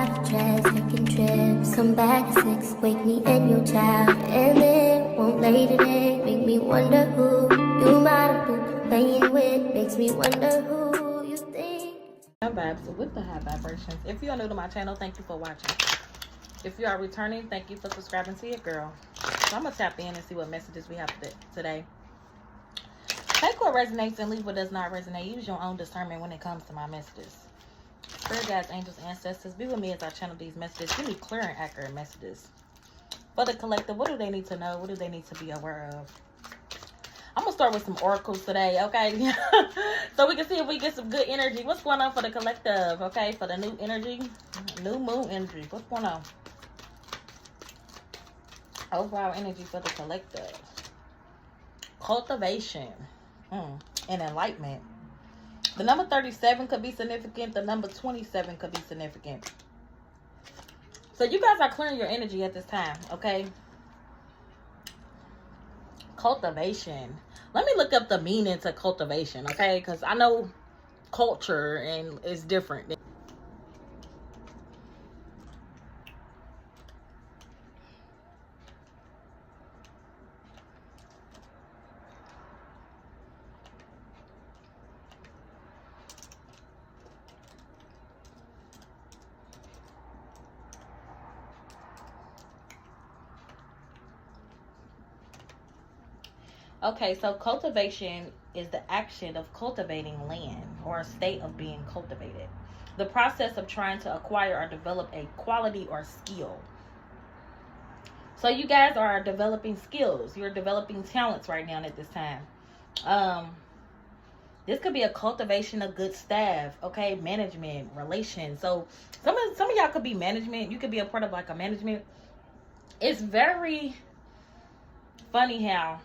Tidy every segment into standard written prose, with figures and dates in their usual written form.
out of tracks, taking trips. Come back at 6, wake me and your child. And then won't lay today, make me wonder who you might have been playing with. Makes me wonder who you think. High vibes with the high vibrations. If you are new to my channel, thank you for watching. If you are returning, thank you for subscribing to your girl. So I'm gonna tap in and see what messages we have today. Take what resonates and leave what does not resonate. Use your own discernment when it comes to my messages. Spirit guides, angels, ancestors, be with me as I channel these messages. Give me clear and accurate messages. For the collective, what do they need to know? What do they need to be aware of? I'm going to start with some oracles today, okay? So we can see if we get some good energy. What's going on for the collective, okay? For the new energy, new moon energy. What's going on? Overall energy for the collective. Cultivation and enlightenment. The number 37 could be significant. The number 27 could be significant. So you guys are clearing your energy at this time, okay? Cultivation. Let me look up the meaning to cultivation, okay? Because I know culture and it's different. Okay, so cultivation is the action of cultivating land or a state of being cultivated. The process of trying to acquire or develop a quality or skill. So you guys are developing skills. You're developing talents right now at this time. This could be a cultivation of good staff, okay? Management, relations. So some of y'all could be management. You could be a part of like a management. It's very funny how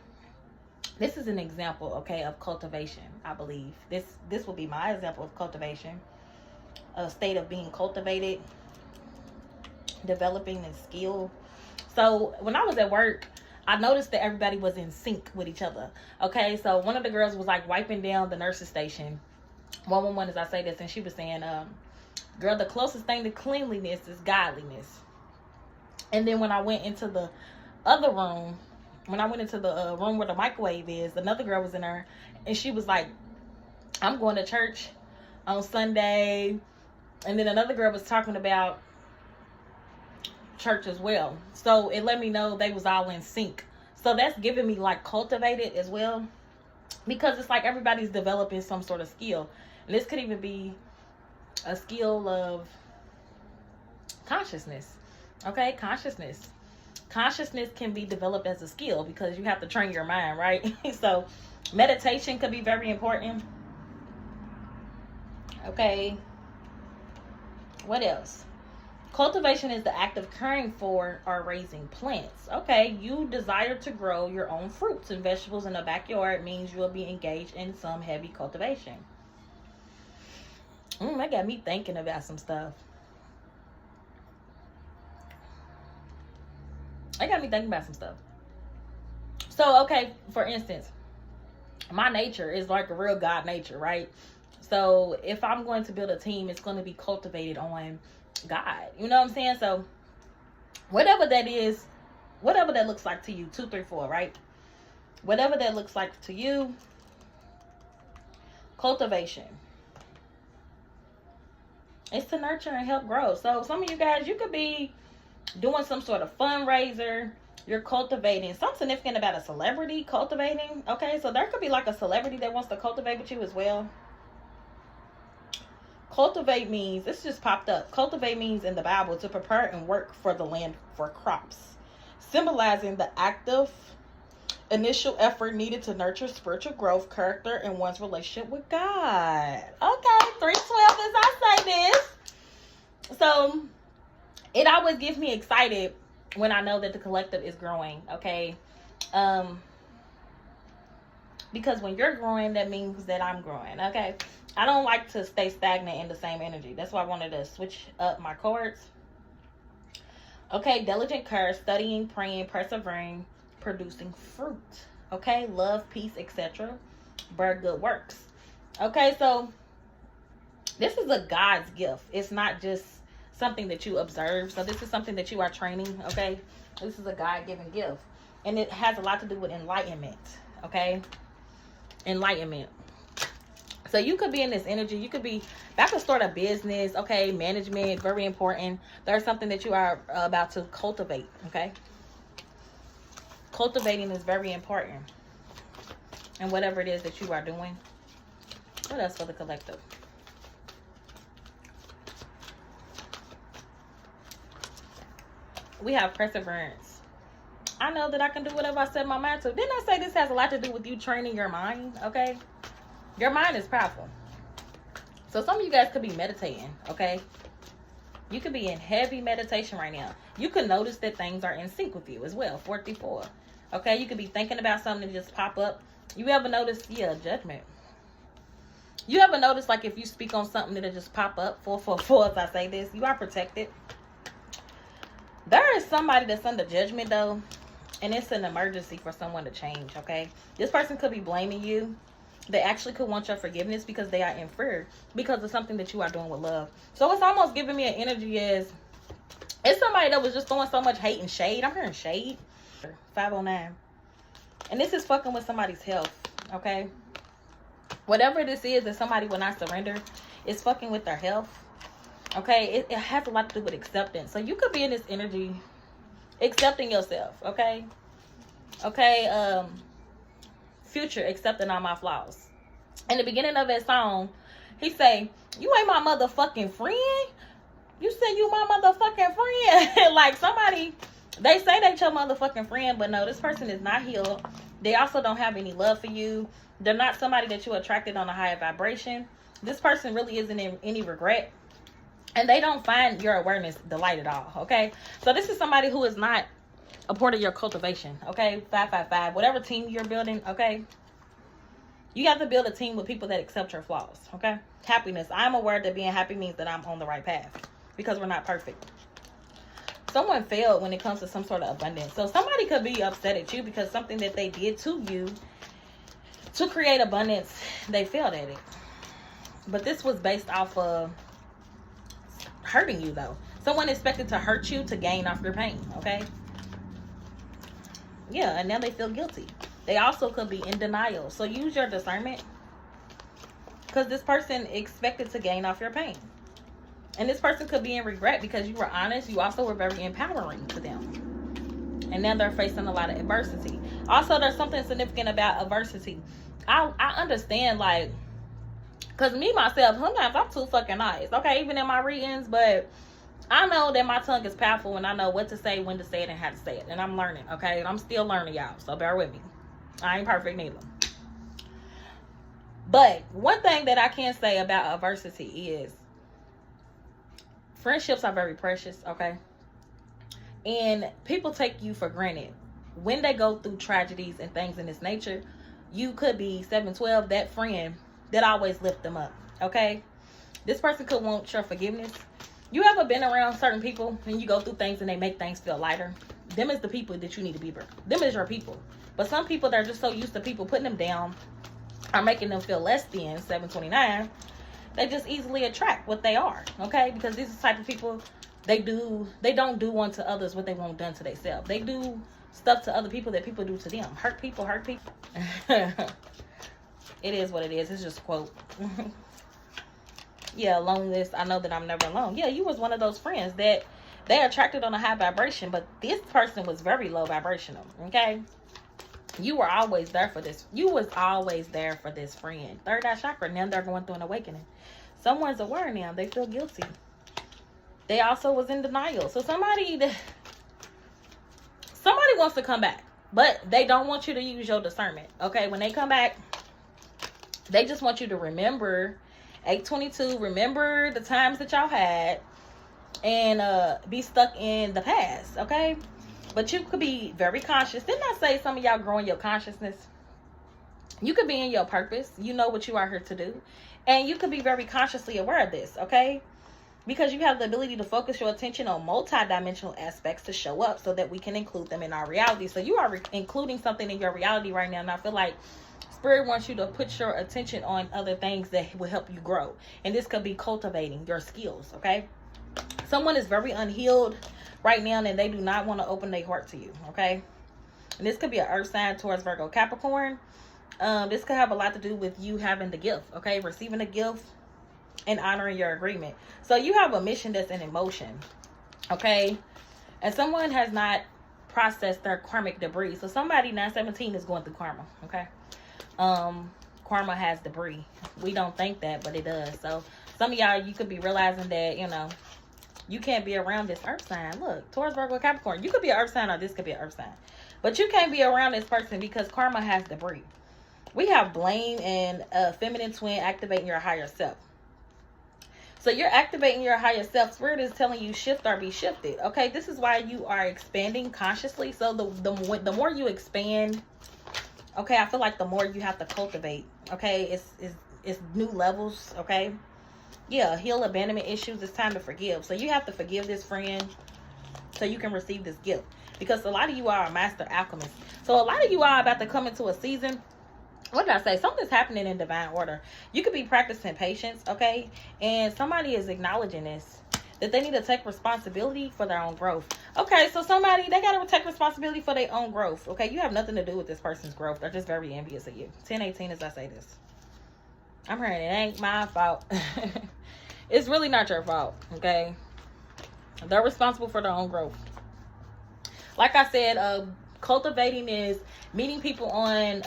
this is an example, okay, of cultivation, I believe. This will be my example of cultivation. A state of being cultivated, developing a skill. So when I was at work, I noticed that everybody was in sync with each other. Okay, so one of the girls was like wiping down the nurse's station. One as I say this, and she was saying, girl, the closest thing to cleanliness is godliness. And then when I went into the other room, when I went into the room where the microwave is, another girl was in there, and she was like, I'm going to church on Sunday. And then another girl was talking about church as well. So it let me know they was all in sync. So that's giving me like cultivated as well, because it's like everybody's developing some sort of skill. And this could even be a skill of consciousness. Okay, consciousness. Consciousness can be developed as a skill because you have to train your mind, right? So meditation could be very important. Okay. What else? Cultivation is the act of caring for or raising plants. Okay, you desire to grow your own fruits and vegetables in the backyard means you will be engaged in some heavy cultivation. That got me thinking about some stuff. So, okay, for instance, my nature is like a real God nature, right? So if I'm going to build a team, it's going to be cultivated on God. You know what I'm saying? So whatever that is, whatever that looks like to you, 2, 3, 4, right? Whatever that looks like to you, cultivation. It's to nurture and help grow. So some of you guys, you could be doing some sort of fundraiser. You're cultivating something significant about a celebrity cultivating. Okay, so there could be like a celebrity that wants to cultivate with you as well. Cultivate means, this just popped up. Cultivate means in the Bible to prepare and work for the land for crops, symbolizing the active initial effort needed to nurture spiritual growth, character, and one's relationship with God. Okay, 312 as I say this. So it always gets me excited when I know that the collective is growing, okay? Because when you're growing, that means that I'm growing, okay? I don't like to stay stagnant in the same energy. That's why I wanted to switch up my cards. Okay, diligent care, studying, praying, persevering, producing fruit. Okay, love, peace, etc. Bear good works. Okay, so this is a God's gift. It's not just something that you observe. So this is something that you are training, okay? This is a God-given gift. And it has a lot to do with enlightenment, okay? Enlightenment. So you could be in this energy. You could be about to start a business, okay? Management, very important. There's something that you are about to cultivate, okay? Cultivating is very important. And whatever it is that you are doing. What else for the collective? We have perseverance. I know that I can do whatever I set my mind to. Didn't I say this has a lot to do with you training your mind, okay? Your mind is powerful. So some of you guys could be meditating, okay? You could be in heavy meditation right now. You could notice that things are in sync with you as well. 44. Okay, you could be thinking about something that just pop up. You ever notice, yeah, judgment. You ever notice, like, if you speak on something that'll just pop up? 444, as I say this, you are protected. There is somebody that's under judgment, though, and it's an emergency for someone to change, okay? This person could be blaming you. They actually could want your forgiveness because they are in fear because of something that you are doing with love. So it's almost giving me an energy as it's somebody that was just throwing so much hate and shade. I'm hearing shade. 509. And this is fucking with somebody's health, okay? Whatever this is that somebody will not surrender, it's fucking with their health, okay? It has a lot to do with acceptance. So you could be in this energy accepting yourself, okay? Okay, Future, accepting all my flaws. In the beginning of that song, he say, you ain't my motherfucking friend. You said you my motherfucking friend. Like somebody, they say they your motherfucking friend, but no, this person is not healed. They also don't have any love for you. They're not somebody that you attracted on a higher vibration. This person really isn't in any regret. And they don't find your awareness delight at all, okay? So this is somebody who is not a part of your cultivation, okay? 555, whatever team you're building, okay? You have to build a team with people that accept your flaws, okay? Happiness. I'm aware that being happy means that I'm on the right path because we're not perfect. Someone failed when it comes to some sort of abundance. So somebody could be upset at you because something that they did to you to create abundance, they failed at it. But this was based off of hurting you, though. Someone expected to hurt you to gain off your pain, okay? Yeah, and now they feel guilty. They also could be in denial. So use your discernment. Because this person expected to gain off your pain. And this person could be in regret because you were honest. You also were very empowering to them. And now they're facing a lot of adversity. Also, there's something significant about adversity. I understand, like, because me, myself, sometimes I'm too fucking nice. Okay, even in my readings, but I know that my tongue is powerful and I know what to say, when to say it, and how to say it. And I'm learning, okay? And I'm still learning, y'all. So bear with me. I ain't perfect neither. But one thing that I can say about adversity is friendships are very precious, okay? And people take you for granted. When they go through tragedies and things in this nature, you could be 712, that friend that always lift them up, okay? This person could want your forgiveness. You ever been around certain people and you go through things and they make things feel lighter? Them is the people that you need to be. Them is your people. But some people, they're just so used to people putting them down or making them feel less than, 729. They just easily attract what they are, okay? Because these are the type of people, they don't do unto others what they want done to themselves. They do stuff to other people that people do to them. Hurt people. It is what it is. It's just a quote. Yeah, loneliness. I know that I'm never alone. Yeah, you was one of those friends that they attracted on a high vibration, but this person was very low vibrational, okay? You were always there for this. You was always there for this friend. Third eye chakra. Now they're going through an awakening. Someone's aware now. They feel guilty. They also was in denial. So somebody wants to come back, but they don't want you to use your discernment, okay? When they come back, they just want you to remember 822, remember the times that y'all had, and be stuck in the past, okay? But you could be very conscious. Didn't I say some of y'all growing your consciousness? You could be in your purpose. You know what you are here to do. And you could be very consciously aware of this, okay? Because you have the ability to focus your attention on multi-dimensional aspects to show up so that we can include them in our reality. So you are including something in your reality right now. And I feel like Spirit wants you to put your attention on other things that will help you grow. And this could be cultivating your skills, okay? Someone is very unhealed right now, and they do not want to open their heart to you, okay? And this could be an earth sign, Taurus, Virgo, Capricorn. This could have a lot to do with you having the gift, okay? Receiving a gift and honoring your agreement. So you have a mission that's in emotion, okay? And someone has not processed their karmic debris. So somebody 917 is going through karma, okay? Karma has debris. We don't think that, but it does. So some of y'all, you could be realizing that, you know, you can't be around this earth sign. Look, Taurus, Virgo, Capricorn. You could be an earth sign, or this could be an earth sign. But you can't be around this person because karma has debris. We have blame and feminine twin activating your higher self. So you're activating your higher self. Spirit is telling you shift or be shifted. Okay, this is why you are expanding consciously. So the more you expand, okay, I feel like the more you have to cultivate. Okay, it's new levels. Okay, yeah, heal abandonment issues. It's time to forgive. So you have to forgive this friend so you can receive this gift. Because a lot of you are a master alchemist. So a lot of you are about to come into a season. What did I say? Something's happening in divine order. You could be practicing patience, okay? And somebody is acknowledging this, that they need to take responsibility for their own growth. Okay, so somebody, they got to take responsibility for their own growth, okay? You have nothing to do with this person's growth. They're just very envious of you. 1018 as I say this. I'm hearing it ain't my fault. It's really not your fault, okay? They're responsible for their own growth. Like I said, cultivating is meeting people on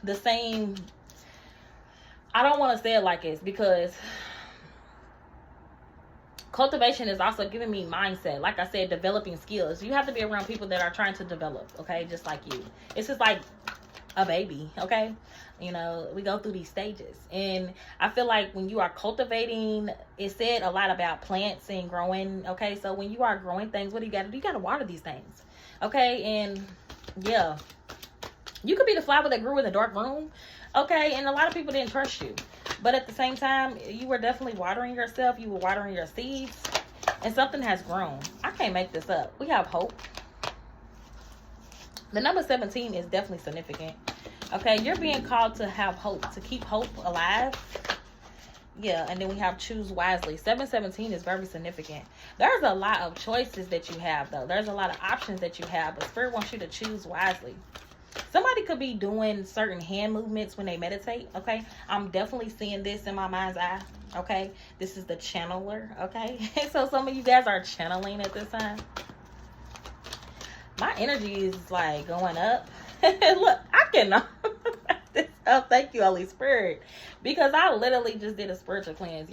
the same, I don't want to say it like this, because cultivation is also giving me mindset. Like I said, developing skills. You have to be around people that are trying to develop, okay, just like you. It's just like a baby, okay? You know, we go through these stages, and I feel like when you are cultivating, it said a lot about plants and growing, okay? So when you are growing things, what do? You got to water these things, okay? And yeah, you could be the flower that grew in the dark room, okay? And a lot of people didn't trust you, but at the same time, you were definitely watering yourself. You were watering your seeds, and something has grown. I can't make this up. We have hope. The number 17 is definitely significant. Okay, you're being called to have hope, to keep hope alive. Yeah, and then we have choose wisely. 717 is very significant. There's a lot of choices that you have, though. There's a lot of options that you have, but Spirit wants you to choose wisely. Somebody could be doing certain hand movements when they meditate, okay? I'm definitely seeing this in my mind's eye, okay? This is the channeler, okay? So some of you guys are channeling at this time. My energy is like going up. Look, I cannot. Oh, thank you, Holy Spirit, because I literally just did a spiritual cleanse.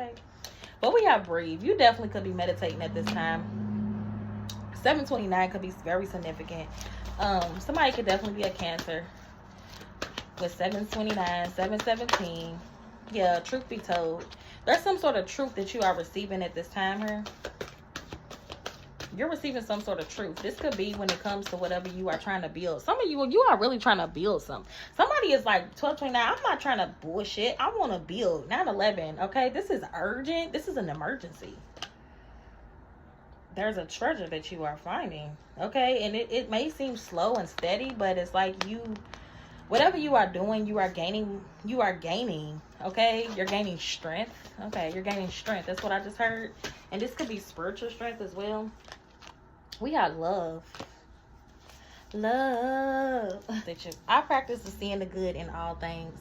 But we have breathe. You definitely could be meditating at this time. 729 could be very significant. Somebody could definitely be a Cancer with 729, 717. Yeah, truth be told, there's some sort of truth that you are receiving at this time here. You're receiving some sort of truth. This could be when it comes to whatever you are trying to build. Some of you are really trying to build something. Somebody is like 1229. I'm not trying to bullshit. I want to build. 911. Okay, this is urgent. This is an emergency. There's a treasure that you are finding. Okay, and it may seem slow and steady, but it's like whatever you are doing, you are gaining. Okay, you're gaining strength. Okay, you're gaining strength. That's what I just heard. And this could be spiritual strength as well. We have love. I practice the seeing the good in all things.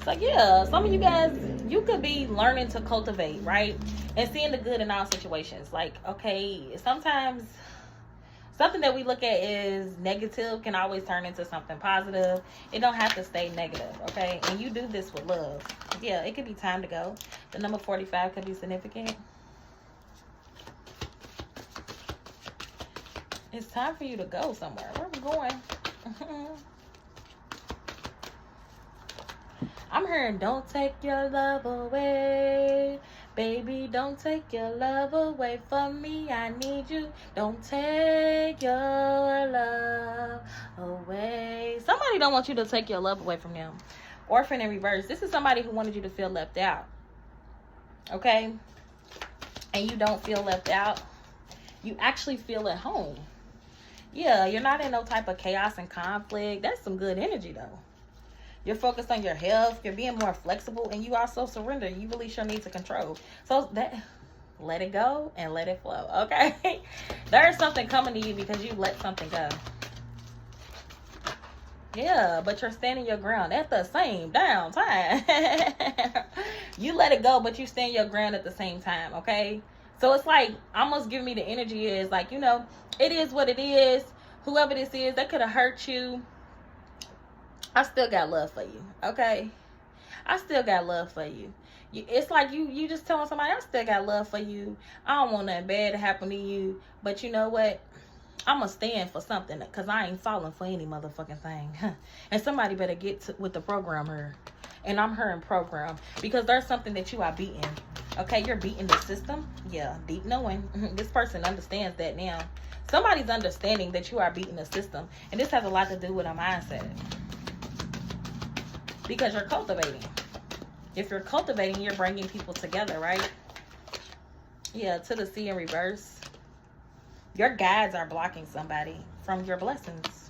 So yeah, some of you guys, you could be learning to cultivate, right? And seeing the good in all situations. Like, okay, sometimes something that we look at as negative can always turn into something positive. It don't have to stay negative, okay? And you do this with love. Yeah, it could be time to go. The number 45 could be significant. It's time for you to go somewhere. Where are we going? I'm hearing, don't take your love away. Baby, don't take your love away from me. I need you. Don't take your love away. Somebody don't want you to take your love away from them. Orphan in reverse. This is somebody who wanted you to feel left out. Okay? And you don't feel left out. You actually feel at home. Yeah, you're not in no type of chaos and conflict. That's some good energy, though. You're focused on your health. You're being more flexible. And you also surrender. You release your need to control. So let it go and let it flow, okay? There's something coming to you because you let something go. Yeah, but you're standing your ground at the same damn time. You let it go, but you stand your ground at the same time, okay? So it's like, almost giving me the energy is like, you know, it is what it is. Whoever this is, that could have hurt you. I still got love for you, okay? I still got love for you. It's like you just telling somebody, I still got love for you. I don't want nothing bad to happen to you. But you know what? I'm going to stand for something because I ain't falling for any motherfucking thing. And somebody better get with the program here. And I'm her in program because there's something that you are beating. Okay, you're beating the system. Yeah, deep knowing. This person understands that now. Somebody's understanding that you are beating the system. And this has a lot to do with a mindset. Because you're cultivating. If you're cultivating, you're bringing people together, right? Yeah, to the sea in reverse. Your guides are blocking somebody from your blessings.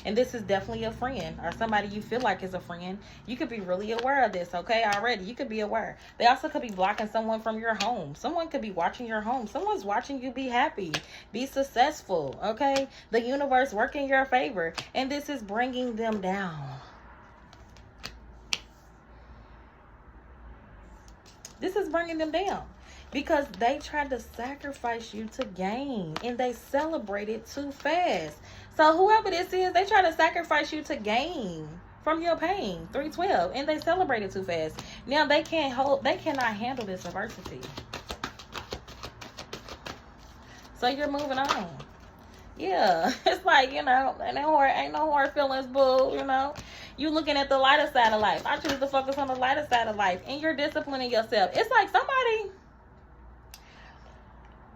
And this is definitely a friend or somebody you feel like is a friend. You could be really aware of this, okay? Already, you could be aware. They also could be blocking someone from your home. Someone could be watching your home. Someone's watching you be happy, be successful, okay? The universe work in your favor. And this is bringing them down. This is bringing them down because they tried to sacrifice you to gain and they celebrated too fast. So whoever this is, they try to sacrifice you to gain from your pain. 312, and they celebrated too fast. Now they cannot handle this adversity. So you're moving on. Yeah, it's like, you know, ain't no hard feelings, boo, you know. You looking at the lighter side of life. I choose to focus on the lighter side of life. And you're disciplining yourself. It's like somebody,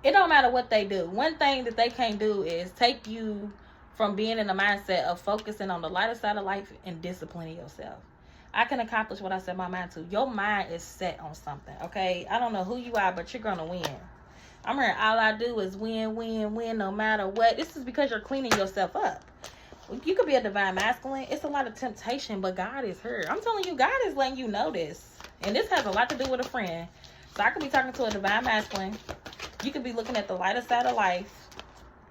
it don't matter what they do. One thing that they can't do is take you from being in the mindset of focusing on the lighter side of life and disciplining yourself. I can accomplish what I set my mind to. Your mind is set on something, okay? I don't know who you are, but you're going to win. I'm hearing all I do is win, win, win, no matter what. This is because you're cleaning yourself up. You could be a divine masculine. It's a lot of temptation, but God is here. I'm telling you, God is letting you know this. And this has a lot to do with a friend. So I could be talking to a divine masculine. You could be looking at the lighter side of life.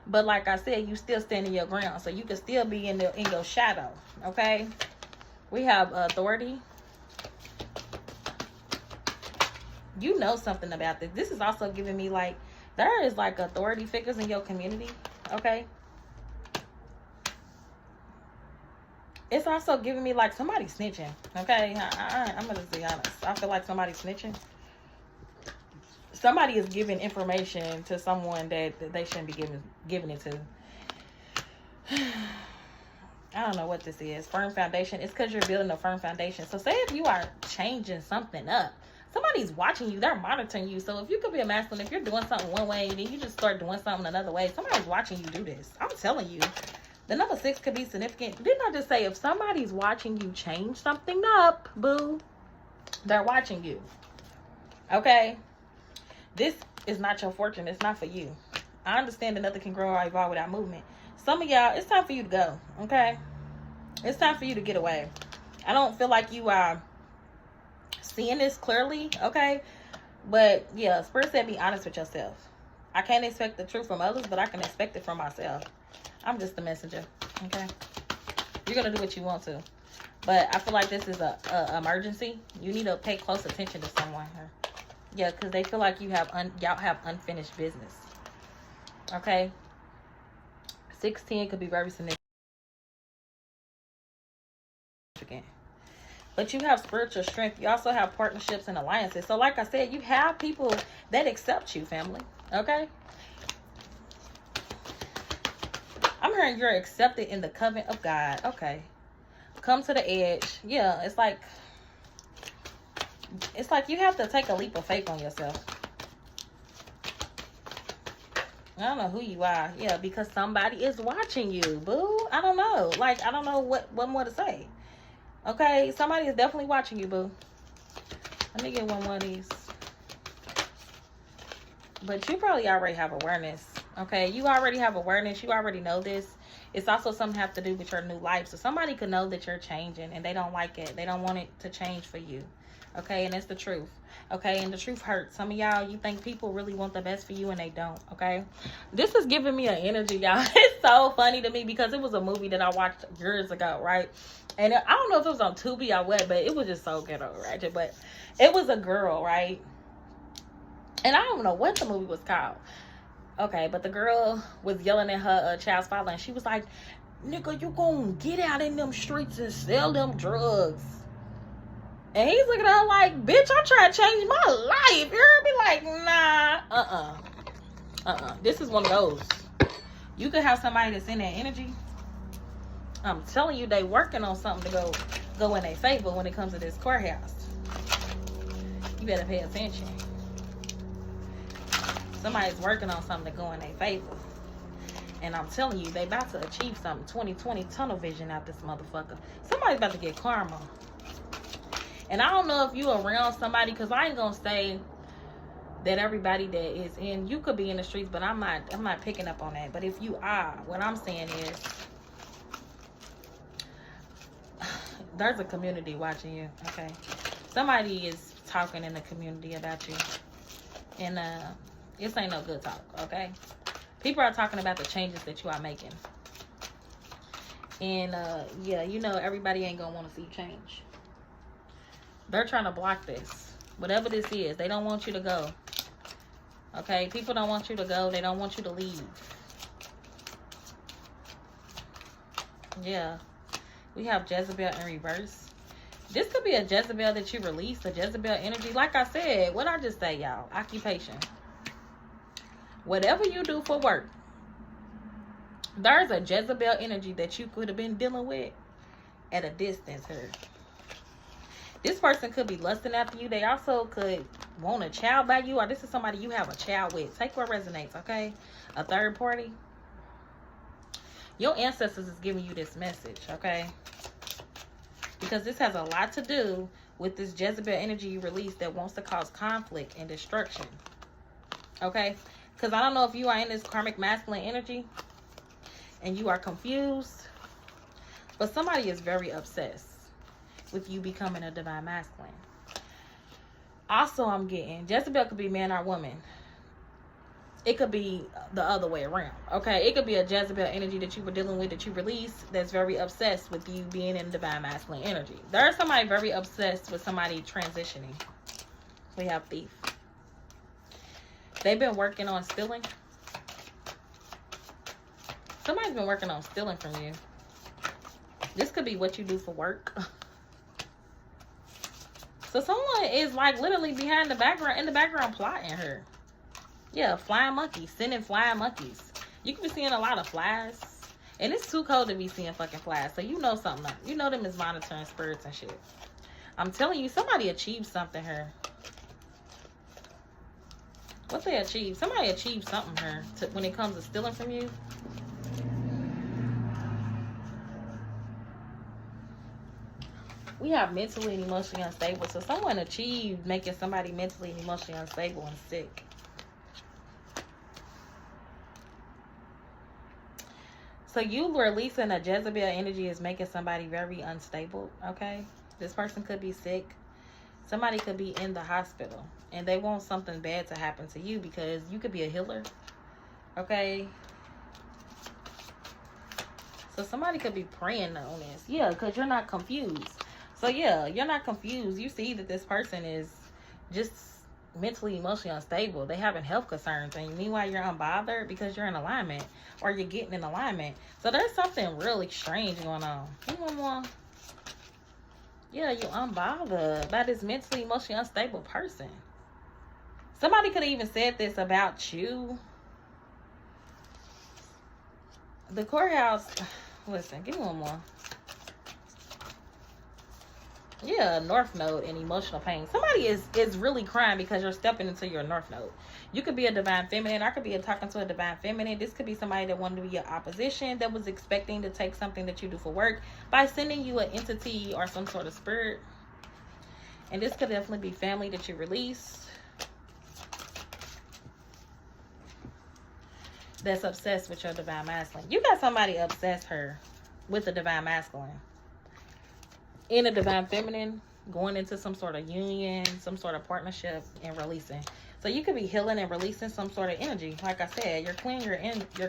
But like I said, you still standing your ground. So you could still be in your shadow. Okay? We have authority. You know something about this. This is also giving me like, there is like authority figures in your community. Okay? It's also giving me like somebody snitching. Okay? I'm going to be honest. I feel like somebody snitching. Somebody is giving information to someone that they shouldn't be giving it to. I don't know what this is. Firm foundation. It's because you're building a firm foundation. So say if you are changing something up, somebody's watching you. They're monitoring you. So if you could be a masculine, if you're doing something one way and then you just start doing something another way, somebody's watching you do this. I'm telling you. The number 6 could be significant. Didn't I just say if somebody's watching you change something up, boo, they're watching you. Okay? This is not your fortune. It's not for you. I understand that nothing can grow or evolve without movement. Some of y'all, it's time for you to go. Okay? It's time for you to get away. I don't feel like you are seeing this clearly. Okay? But yeah, Spirit said be honest with yourself. I can't expect the truth from others, but I can expect it from myself. I'm just the messenger. Okay? You're going to do what you want to. But I feel like this is a emergency. You need to pay close attention to someone here. Yeah, because they feel like y'all have unfinished business. Okay? 16 could be very significant. But you have spiritual strength. You also have partnerships and alliances. So like I said, you have people that accept you, family. Okay? I'm hearing you're accepted in the covenant of God. Okay. Come to the edge. Yeah, it's like you have to take a leap of faith on yourself. I don't know who you are. Yeah, because somebody is watching you, boo. I don't know. Like, I don't know what more to say. Okay, somebody is definitely watching you, boo. Let me get one more of these. But you probably already have awareness. Okay, you already have awareness. You already know this. It's also something have to do with your new life. So somebody could know that you're changing and they don't like it. They don't want it to change for you. Okay, and it's the truth. Okay, and the truth hurts. Some of y'all, you think people really want the best for you and they don't. Okay, this is giving me an energy, y'all. It's so funny to me because it was a movie that I watched years ago, right? And I don't know if it was on Tubi or what, but it was just so ghetto, right? But it was a girl, right? And I don't know what the movie was called. Okay, but the girl was yelling at her child's father, and she was like, "Nigga, you gonna get out in them streets and sell them drugs." And he's looking at her like, "Bitch, I'm trying to change my life." You're be like, nah, this is one of those. You could have somebody that's in that energy. I'm telling you, they working on something to go in their favor when it comes to this courthouse. You better pay attention. Somebody's working on something to go in their favor. And I'm telling you, they about to achieve something. 2020 tunnel vision out this motherfucker. Somebody's about to get karma. And I don't know if you around somebody, because I ain't gonna say that everybody that is in, you could be in the streets, but I'm not picking up on that. But if you are, what I'm saying is there's a community watching you. Okay, somebody is talking in the community about you, and this ain't no good talk. Okay, people are talking about the changes that you are making, and yeah, you know everybody ain't gonna want to see change. They're trying to block this, whatever this is. They don't want you to go. Okay, people don't want you to go. They don't want you to leave. Yeah, we have Jezebel in reverse. This could be a Jezebel that you release, a Jezebel energy. Like I said, what I just say, y'all, occupation. Whatever you do for work, there's a Jezebel energy that you could have been dealing with at a distance here. This person could be lusting after you. They also could want a child by you, or this is somebody you have a child with. Take what resonates, okay? A third party. Your ancestors is giving you this message, okay? Because this has a lot to do with this Jezebel energy you release that wants to cause conflict and destruction, okay? Because I don't know if you are in this karmic masculine energy and you are confused, but somebody is very obsessed with you becoming a divine masculine. Also, I'm getting Jezebel could be man or woman. It could be the other way around. Okay, it could be a Jezebel energy that you were dealing with, that you released, that's very obsessed with you being in divine masculine energy. There's somebody very obsessed with somebody transitioning. We have thief. They've been working on stealing. Somebody's been working on stealing from you. This could be what you do for work. So someone is like literally behind the background, in the background plotting her. Yeah, flying monkeys, sending flying monkeys. You could be seeing a lot of flies. And it's too cold to be seeing fucking flies. So you know something up. You know them is monitoring spirits and shit. I'm telling you, somebody achieved something here. What they achieved? Somebody achieved something here when it comes to stealing from you. We have mentally and emotionally unstable. So someone achieved making somebody mentally and emotionally unstable and sick. So you releasing a Jezebel energy is making somebody very unstable, okay? This person could be sick. Somebody could be in the hospital. And they want something bad to happen to you because you could be a healer, okay? So somebody could be praying on this. Yeah, because you're not confused. So yeah, you're not confused. You see that this person is just mentally, emotionally unstable. They having health concerns. And meanwhile, you're unbothered because you're in alignment. Or you're getting in alignment. So there's something really strange going on. Give me one more. Yeah, you're unbothered by this mentally, emotionally unstable person. Somebody could have even said this about you. The courthouse. Listen, give me one more. Yeah, North Node and emotional pain. Somebody is really crying because you're stepping into your North Node. You could be a divine feminine. I could be talking to a divine feminine. This could be somebody that wanted to be your opposition, that was expecting to take something that you do for work by sending you an entity or some sort of spirit. And this could definitely be family that you release. That's obsessed with your divine masculine. You got somebody obsessed her with the divine masculine. In a divine feminine, going into some sort of union, some sort of partnership, and releasing. So you could be healing and releasing some sort of energy. Like I said, you're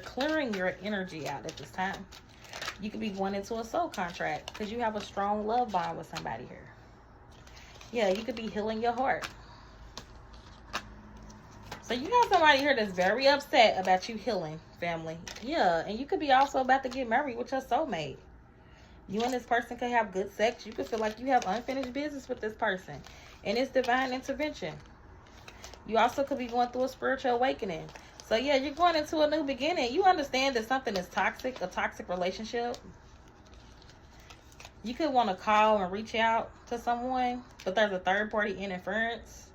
clearing your energy out at this time. You could be going into a soul contract because you have a strong love bond with somebody here. Yeah, you could be healing your heart. So you have somebody here that's very upset about you healing, family. Yeah, and you could be also about to get married with your soulmate. You and this person could have good sex. You could feel like you have unfinished business with this person. And it's divine intervention. You also could be going through a spiritual awakening. So yeah, you're going into a new beginning. You understand that something is toxic, a toxic relationship. You could want to call and reach out to someone, but there's a third party interference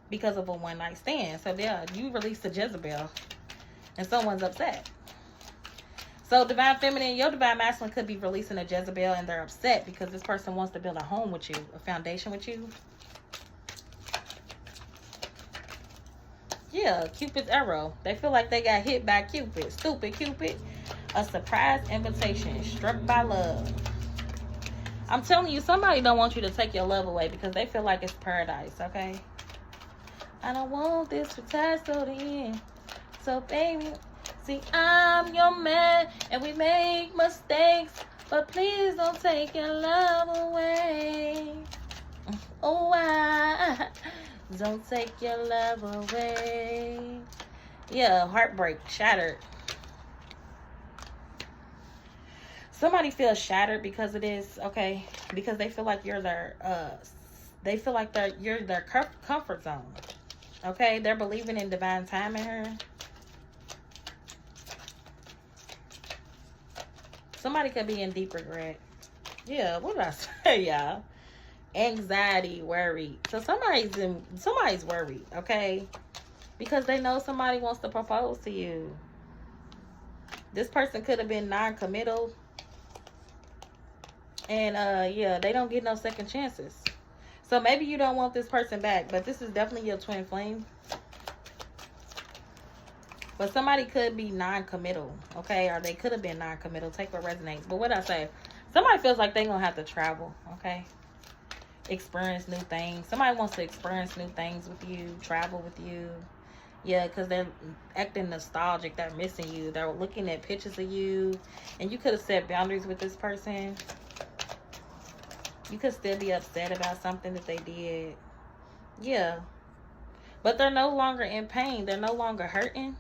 because of a one night stand. So yeah, you released a Jezebel and someone's upset. So divine feminine, your divine masculine could be releasing a Jezebel and they're upset because this person wants to build a home with you, a foundation with you. Yeah, Cupid's arrow. They feel like they got hit by Cupid. Stupid Cupid. A surprise invitation. Struck by love. I'm telling you, somebody don't want you to take your love away because they feel like it's paradise, okay? I don't want this to tie so the end. So baby, see, I'm your man and we make mistakes, but please don't take your love away. Oh, why? Don't take your love away. Yeah, heartbreak, shattered. Somebody feels shattered because of this, okay? Because they feel like you're their, you're their comfort zone, okay? They're believing in divine timing here. Somebody could be in deep regret. Yeah, what did I say, y'all? Anxiety, worry. So somebody's worried, okay? Because they know somebody wants to propose to you. This person could have been non-committal. And yeah, they don't get no second chances. So maybe you don't want this person back, but this is definitely your twin flame. But somebody could be non-committal, okay? Or they could have been non-committal. Take what resonates. But what I say, somebody feels like they're going to have to travel, okay? Experience new things. Somebody wants to experience new things with you, travel with you. Yeah, because they're acting nostalgic. They're missing you. They're looking at pictures of you. And you could have set boundaries with this person. You could still be upset about something that they did. Yeah. But they're no longer in pain. They're no longer hurting.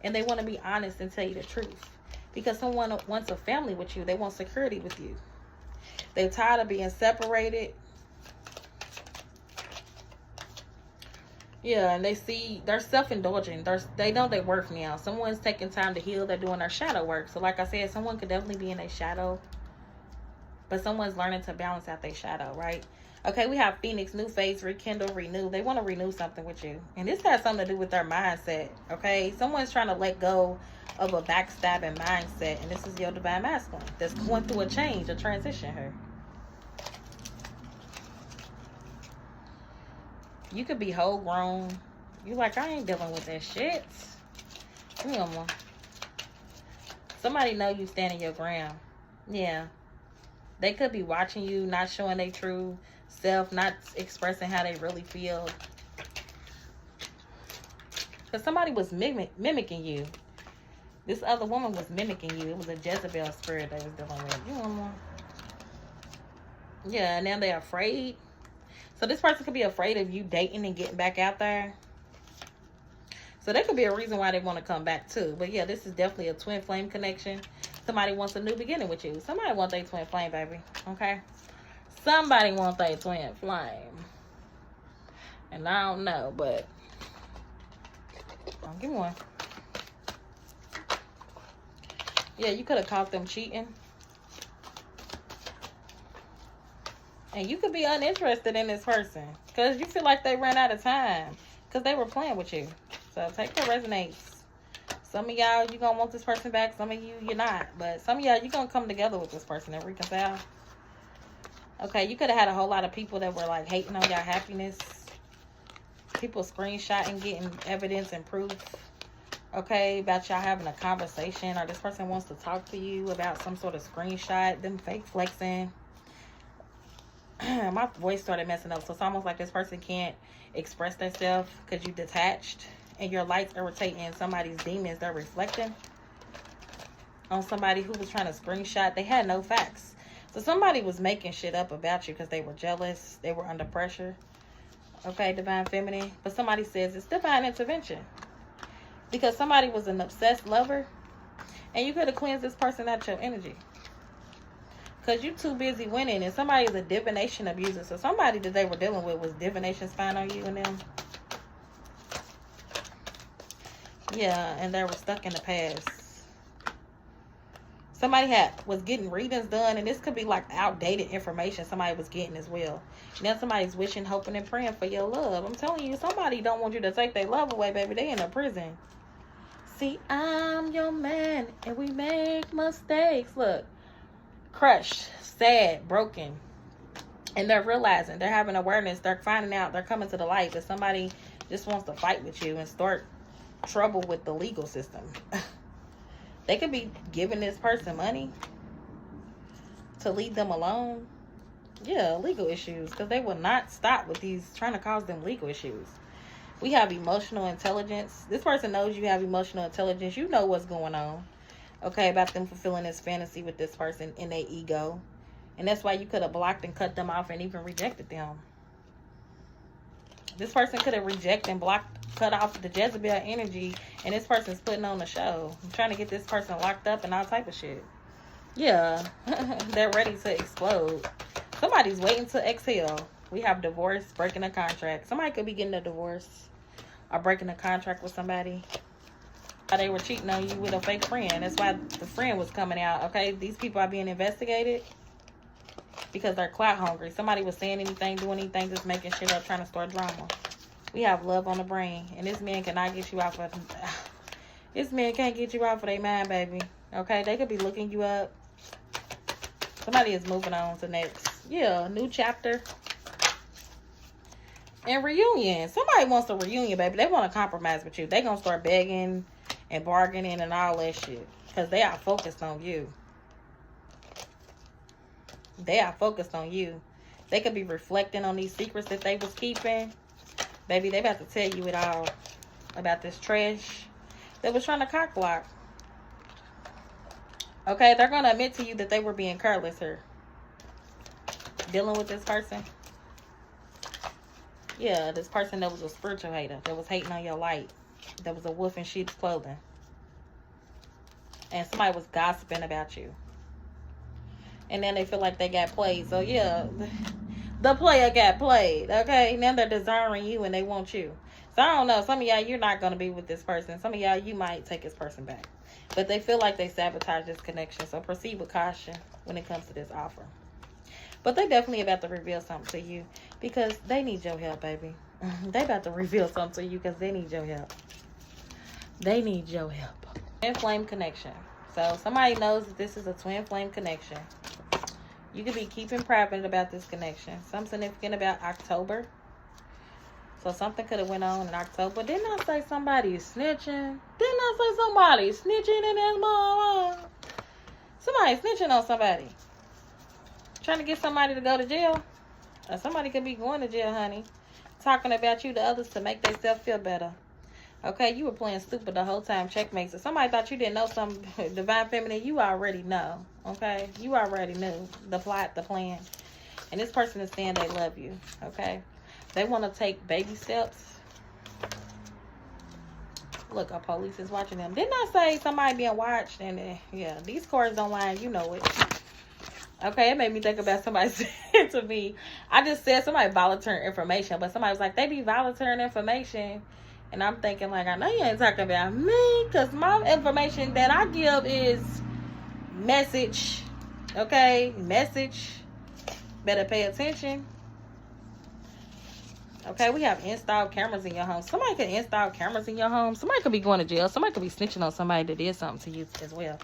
And they want to be honest and tell you the truth. Because someone wants a family with you. They want security with you. They're tired of being separated. Yeah, and they see they're self-indulgent. They know their worth now. Someone's taking time to heal. They're doing their shadow work. So like I said, someone could definitely be in their shadow. But someone's learning to balance out their shadow, right? Okay, we have Phoenix, new phase, rekindle, renew. They want to renew something with you. And this has something to do with their mindset, okay? Someone's trying to let go of a backstabbing mindset. And this is your divine masculine that's going through a change, a transition here. You could be whole grown. You're like, I ain't dealing with that shit. Give me one more. Somebody know you standing your ground. Yeah. They could be watching you, not showing their true self, not expressing how they really feel. Because somebody was mimicking you. This other woman was mimicking you. It was a Jezebel spirit they was dealing with. You want more? Yeah, and now they're afraid. So this person could be afraid of you dating and getting back out there. So that could be a reason why they want to come back too. But yeah, this is definitely a twin flame connection. Somebody wants a new beginning with you. Somebody wants their twin flame, baby. Okay? Somebody wants their twin flame. And I don't know, but I'll give me one. Yeah, you could have caught them cheating. And you could be uninterested in this person. Because you feel like they ran out of time. Because they were playing with you. So take what resonates. Some of y'all, you're going to want this person back. Some of you, you're not. But some of y'all, you're going to come together with this person and reconcile. Okay, you could have had a whole lot of people that were like hating on y'all happiness. People screenshotting, getting evidence and proof. Okay, about y'all having a conversation. Or this person wants to talk to you about some sort of screenshot. Them fake flexing. my voice started messing up. So it's almost like this person can't express themselves because you detached. And your light's irritating somebody's demons. They're reflecting on somebody who was trying to screenshot. They had no facts. So somebody was making shit up about you because they were jealous. They were under pressure. Okay, divine feminine. But somebody says it's divine intervention. Because somebody was an obsessed lover. And you could have cleansed this person out your energy. Because you're too busy winning. And somebody is a divination abuser. So somebody that they were dealing with was divination spying on you and them. Yeah, and they were stuck in the past. Somebody was getting readings done, and this could be like outdated information somebody was getting as well. Now somebody's wishing, hoping, and praying for your love. I'm telling you, somebody don't want you to take their love away, baby. They in a prison. See, I'm your man, and we make mistakes. Look, crushed, sad, broken. And they're realizing, they're having awareness, they're finding out, they're coming to the light that somebody just wants to fight with you and start trouble with the legal system. They could be giving this person money to leave them alone. Yeah, legal issues, because they will not stop with these, trying to cause them legal issues. We have emotional intelligence. This person knows you have emotional intelligence. You know what's going on, okay, about them fulfilling this fantasy with this person in their ego. And that's why you could have blocked and cut them off and even rejected them. This person could have rejected and blocked, cut off the Jezebel energy, and this person's putting on the show. I'm trying to get this person locked up and all type of shit. Yeah, they're ready to explode. Somebody's waiting to exhale. We have divorce, breaking a contract. Somebody could be getting a divorce or breaking a contract with somebody. They were cheating on you with a fake friend. That's why the friend was coming out, okay? These people are being investigated because they're clout hungry. Somebody was saying anything, doing anything, just making shit up, trying to start drama. We have love on the brain, and this man cannot get you out of this man can't get you out of their mind, baby. Okay, they could be looking you up. Somebody is moving on to next. Yeah, new chapter. And reunion. Somebody wants a reunion, baby. They want to compromise with you. They gonna start begging and bargaining and all that shit because they are focused on you. They are focused on you. They could be reflecting on these secrets that they was keeping. Baby, they about to tell you it all about this trash that was trying to cock block. Okay, they're going to admit to you that they were being careless here. Dealing with this person. Yeah, this person that was a spiritual hater. That was hating on your light. That was a wolf in sheep's clothing. And somebody was gossiping about you. And then they feel like they got played. So, yeah, the player got played, okay? Now they're desiring you and they want you. So, I don't know. Some of y'all, you're not going to be with this person. Some of y'all, you might take this person back. But they feel like they sabotage this connection. So, proceed with caution when it comes to this offer. But they definitely about to reveal something to you because they need your help, baby. They about to reveal something to you because they need your help. They need your help. Twin flame connection. So, somebody knows that this is a twin flame connection. You could be keeping private about this connection. Something significant about October. So something could have went on in October. Didn't I say somebody is snitching? Didn't I say somebody is snitching in this mama? Somebody snitching on somebody. Trying to get somebody to go to jail. Or somebody could be going to jail, honey. Talking about you to others to make themselves feel better. Okay, you were playing stupid the whole time. Checkmate. So somebody thought you didn't know something. Divine feminine, you already know. Okay, you already knew the plot, the plan. And this person is saying they love you. Okay, they want to take baby steps. Look, our police is watching them. Didn't I say somebody being watched? And yeah, these cards don't lie. You know it. Okay, it made me think about somebody saying to me. I just said somebody volunteering information, but somebody was like, they be volunteering information. And I'm thinking, like, I know you ain't talking about me, because my information that I give is message. Okay? Message. Better pay attention. Okay? We have installed cameras in your home. Somebody could install cameras in your home. Somebody could be going to jail. Somebody could be snitching on somebody that did something to you as well.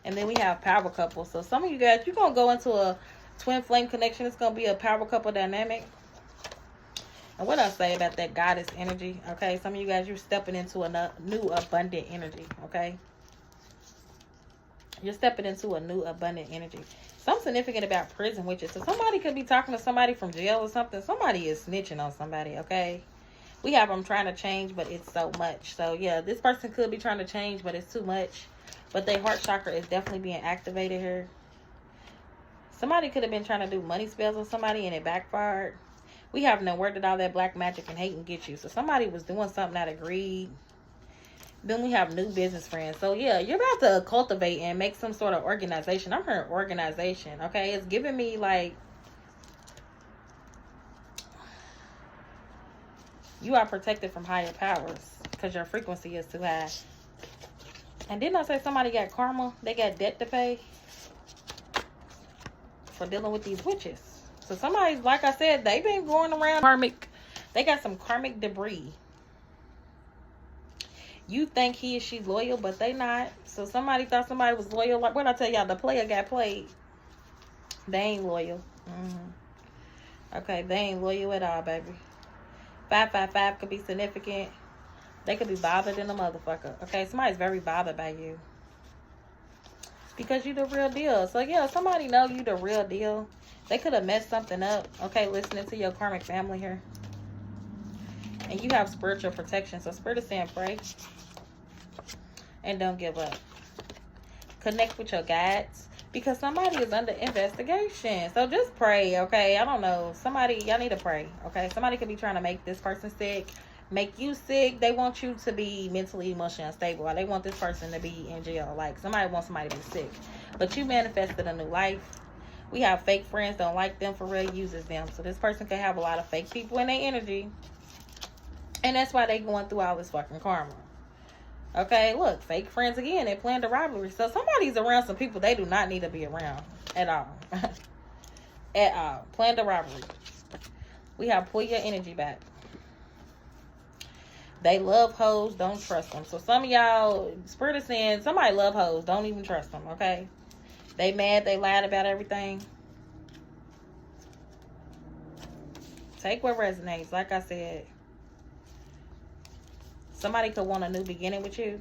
And then we have power couple. So some of you guys, you're going to go into a twin flame connection. It's going to be a power couple dynamic. And what I say about that goddess energy, okay? Some of you guys, you're stepping into a new abundant energy, okay? You're stepping into a new abundant energy. Something significant about prison witches. So somebody could be talking to somebody from jail or something. Somebody is snitching on somebody, okay? We have them trying to change, but it's so much. So, yeah, this person could be trying to change, but it's too much. But their heart chakra is definitely being activated here. Somebody could have been trying to do money spells on somebody and it backfired. We have no word that all that black magic and hate can get you. So somebody was doing something out of greed. Then we have new business friends. So, yeah, you're about to cultivate and make some sort of organization. I'm hearing organization, okay? It's giving me, like, you are protected from higher powers because your frequency is too high. And didn't I say somebody got karma? They got debt to pay for dealing with these witches. So somebody's, like I said, they've been going around karmic. They got some karmic debris. You think he or she's loyal, but they not. So somebody thought somebody was loyal. Like what I tell y'all, the player got played. They ain't loyal. Okay, they ain't loyal at all, baby. 555 could be significant. They could be bothered in a motherfucker. Okay, somebody's very bothered by you. Because you the real deal. So, yeah, somebody know you the real deal. They could have messed something up. Okay, listening to your karmic family here. And you have spiritual protection. So, Spirit is saying pray. And don't give up. Connect with your guides. Because somebody is under investigation. So, just pray, okay? I don't know. Somebody, y'all need to pray, okay? Somebody could be trying to make this person sick. Make you sick. They want you to be mentally, emotionally unstable. Or they want this person to be in jail. Like, somebody wants somebody to be sick. But you manifested a new life. We have fake friends. Don't like them for real. Uses them. So, this person could have a lot of fake people in their energy. And that's why they going through all this fucking karma. Okay, look, fake friends again. They planned a rivalry. So somebody's around some people they do not need to be around at all. At all. Planned a rivalry. We have pull your energy back. They love hoes. Don't trust them. So some of y'all, Spirit is saying, somebody love hoes. Don't even trust them, okay? They mad. They lied about everything. Take what resonates. Like I said. Somebody could want a new beginning with you.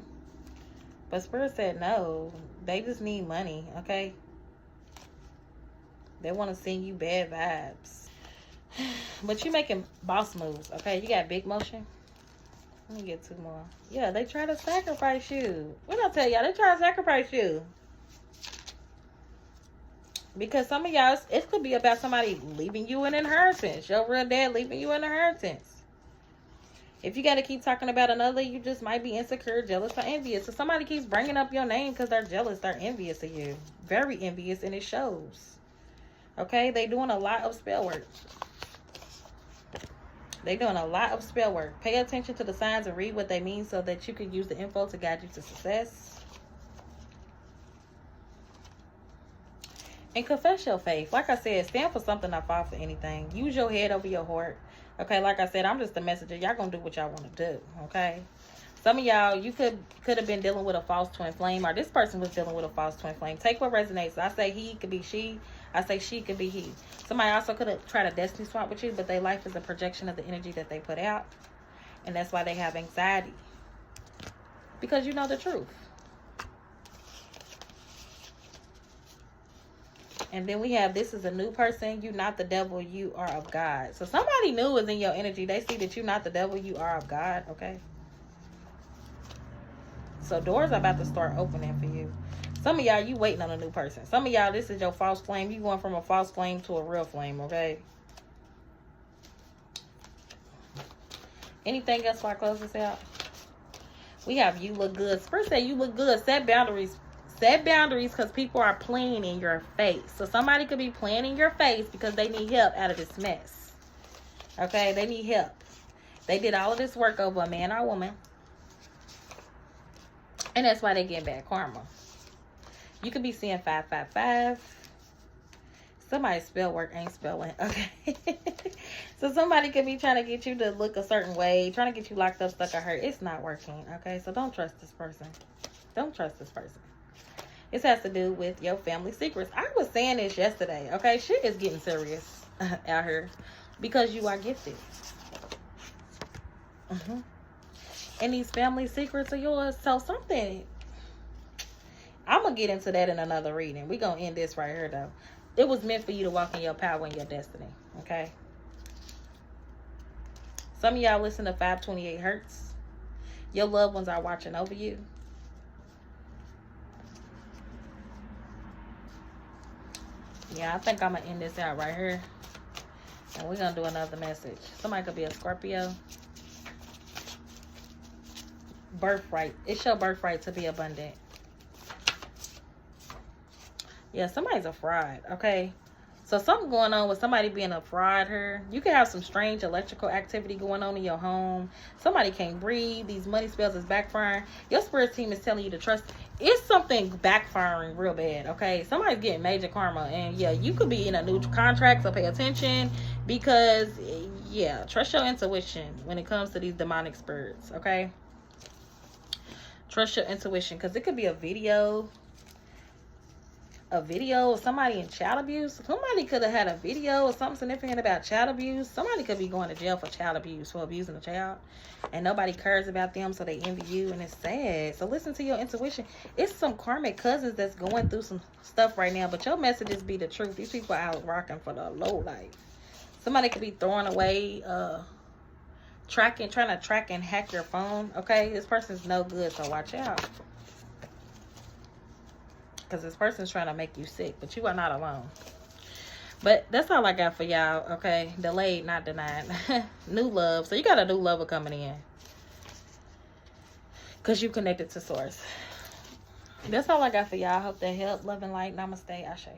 But Spirit said no. They just need money, okay? They want to send you bad vibes. But you making boss moves, okay? You got big motion. Let me get two more. Yeah, they try to sacrifice you. What I tell y'all? They try to sacrifice you. Because some of y'all, it could be about somebody leaving you an inheritance. Your real dad leaving you an inheritance. If you got to keep talking about another, you just might be insecure, jealous, or envious. So somebody keeps bringing up your name because they're jealous. They're envious of you. Very envious, and it shows. Okay? They doing a lot of spell work. They doing a lot of spell work. Pay attention to the signs and read what they mean so that you can use the info to guide you to success. And confess your faith. Like I said, stand for something, not fall for anything. Use your head over your heart. Okay, like I said, I'm just a messenger. Y'all gonna do what y'all want to do, okay? Some of y'all, you could have been dealing with a false twin flame, or this person was dealing with a false twin flame. Take what resonates. I say he could be she. I say she could be he. Somebody also could have tried a destiny swap with you, but their life is a projection of the energy that they put out. And that's why they have anxiety. Because you know the truth. And then we have, this is a new person. You not the devil, you are of God. So somebody new is in your energy. They see that you not the devil, you are of God, okay? So doors are about to start opening for you. Some of y'all, you waiting on a new person. Some of y'all, this is your false flame. You going from a false flame to a real flame, okay? Anything else before I close this out? We have you look good. First say you look good. Set boundaries. Set boundaries because people are playing in your face. So somebody could be playing in your face because they need help out of this mess. Okay? They need help. They did all of this work over a man or a woman. And that's why they get bad karma. You could be seeing 555. Somebody's spell work ain't spelling. Okay? So somebody could be trying to get you to look a certain way. Trying to get you locked up, stuck, or hurt. It's not working. Okay? So don't trust this person. Don't trust this person. This has to do with your family secrets. I was saying this yesterday, okay? Shit is getting serious out here because you are gifted. And these family secrets are yours. So something, I'm going to get into that in another reading. We're going to end this right here, though. It was meant for you to walk in your power and your destiny. Okay? Some of y'all listen to 528 Hertz. Your loved ones are watching over you. Yeah, I think I'm going to end this out right here. And we're going to do another message. Somebody could be a Scorpio. Birthright. It's your birthright to be abundant. Yeah, somebody's a fraud, okay? So something going on with somebody being a fraud here. You can have some strange electrical activity going on in your home. Somebody can't breathe. These money spells is backfiring. Your spirit team is telling you to trust. It's something backfiring real bad, okay? Somebody's getting major karma. And yeah, you could be in a new contract, so pay attention. Because, yeah, trust your intuition when it comes to these demonic spirits, okay? Trust your intuition, because it could be a video of somebody in child abuse. Somebody could have had a video or something significant about child abuse. Somebody could be going to jail for child abuse, for abusing a child, and nobody cares about them, so they envy you, and it's sad. So listen to your intuition. It's some karmic cousins that's going through some stuff right now, but your messages be the truth. These people are out rocking for the low life. Somebody could be throwing away trying to track and hack your phone. Okay, this person's no good, so watch out, because this person's trying to make you sick, but you are not alone. But that's all I got for y'all, okay? Delayed, not denied. New love. So you got a new lover coming in, because you connected to source. That's all I got for y'all. Hope that helped. Love and light. Namaste. Ashe.